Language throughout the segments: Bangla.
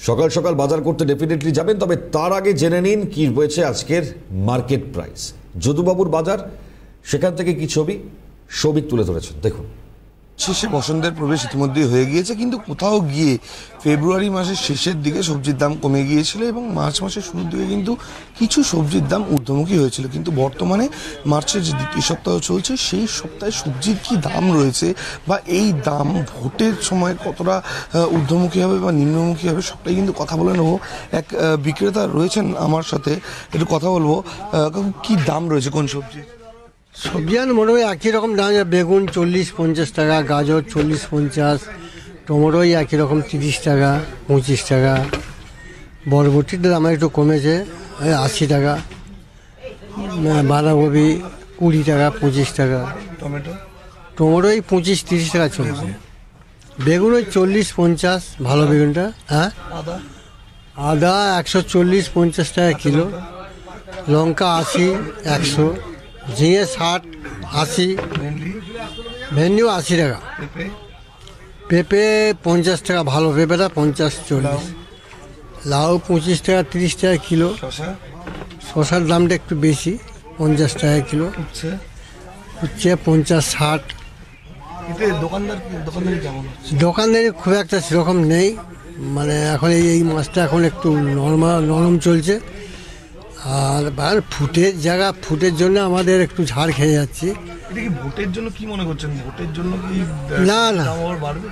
সকাল সকাল বাজার করতে ডেফিনেটলি যাবেন, তবে তার আগে জেনে নিন কি হয়েছে আজকের মার্কেট প্রাইস। যদুবাবুর বাজার, সেখান থেকে কি ছবি সৌভিক তুলে ধরেছেন, দেখুন। শেষে বসন্তের প্রবেশ ইতিমধ্যেই হয়ে গিয়েছে, কিন্তু কোথাও গিয়ে ফেব্রুয়ারি মাসের শেষের দিকে সবজির দাম কমে গিয়েছিল এবং মার্চ মাসের শুরুর দিকে কিন্তু কিছু সবজির দাম ঊর্ধ্বমুখী হয়েছিল। কিন্তু বর্তমানে মার্চের যে দ্বিতীয় সপ্তাহ চলছে, সেই সপ্তাহে সবজির কি দাম রয়েছে বা এই দাম ভোটের সময় কতটা ঊর্ধ্বমুখী হবে বা নিম্নমুখী হবে, সবটাই কিন্তু কথা বলে নেবো। এক বিক্রেতা রয়েছেন আমার সাথে, একটু কথা বলবো। কি দাম রয়েছে কোন সবজি? সবজি আর মোটামুটি একই রকম দাম, বেগুন 40-50 টাকা, গাজর 40-50, টমেটোই একই রকম 30 টাকা 25 টাকা, বরবটির দাম একটু কমেছে 80 টাকা, বাঁধাকপি 20 টাকা 25 টাকা, টমেটোই 25-30 টাকা চলছে, বেগুন ওই 40-50 ভালো বেগুনটা। হ্যাঁ, আদা 140-50 টাকা কিলো, লঙ্কা 80-100, ঝিঙে 60-80, ভেন্ডিও 80 টাকা, পেঁপে 50 টাকা ভালো পেঁপেটা 50-40, লাউ 25 টাকা 30 টাকা কিলো, শশার দামটা একটু বেশি 50 টাকা কিলো, উচ্ছে 50-60। দোকানদারি খুব একটা সেরকম নেই, মানে এখন এই মাছটা এখন একটু নরম চলছে। আর ফুটের জায়গা, ফুটের জন্য আমাদের একটু ঝাড় খেয়ে যাচ্ছি। ভোটের জন্য কি মনে করছেন? ভোটের জন্য কি না বাড়বে?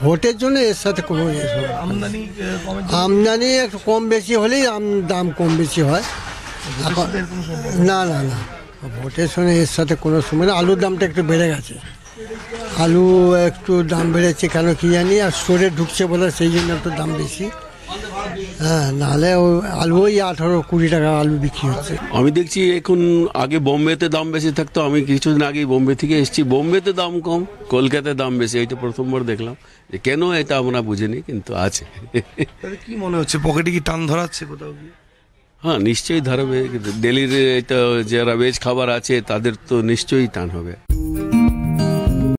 ভোটের জন্য এর সাথে কোনো আমদানি একটু কম বেশি হলেই দাম কম বেশি হয়। না, ভোটের সঙ্গে এর সাথে কোনো সময় না। আলুর দামটা একটু বেড়ে গেছে, আলু একটু দাম বেড়েছে কেন কি জানি, আর স্টোরে ঢুকছে বলে সেই জন্য একটু দাম বেশি। হ্যাঁ, নাহলে আলু ওই 18-20 টাকা আলু বিক্রি হচ্ছে। আমি দেখছি এখন, আগে বোম্বেতে দাম বেশি থাকতো, আমি কিছুদিন আগেই বোম্বে থেকে এসেছি, বোম্বেতে দাম কম, কলকাতায় দাম বেশি। এইটা প্রথমবার দেখলাম, যে কেন এটা আমরা বুঝিনি, কিন্তু আছে। কি মনে হচ্ছে, পকেটে কি টান ধরাচ্ছে কোথাও? হ্যাঁ, নিশ্চয়ই ধরবে। দিল্লির এটা যারা ভেজ খাবার আছে তাদের তো নিশ্চয়ই টান হবে।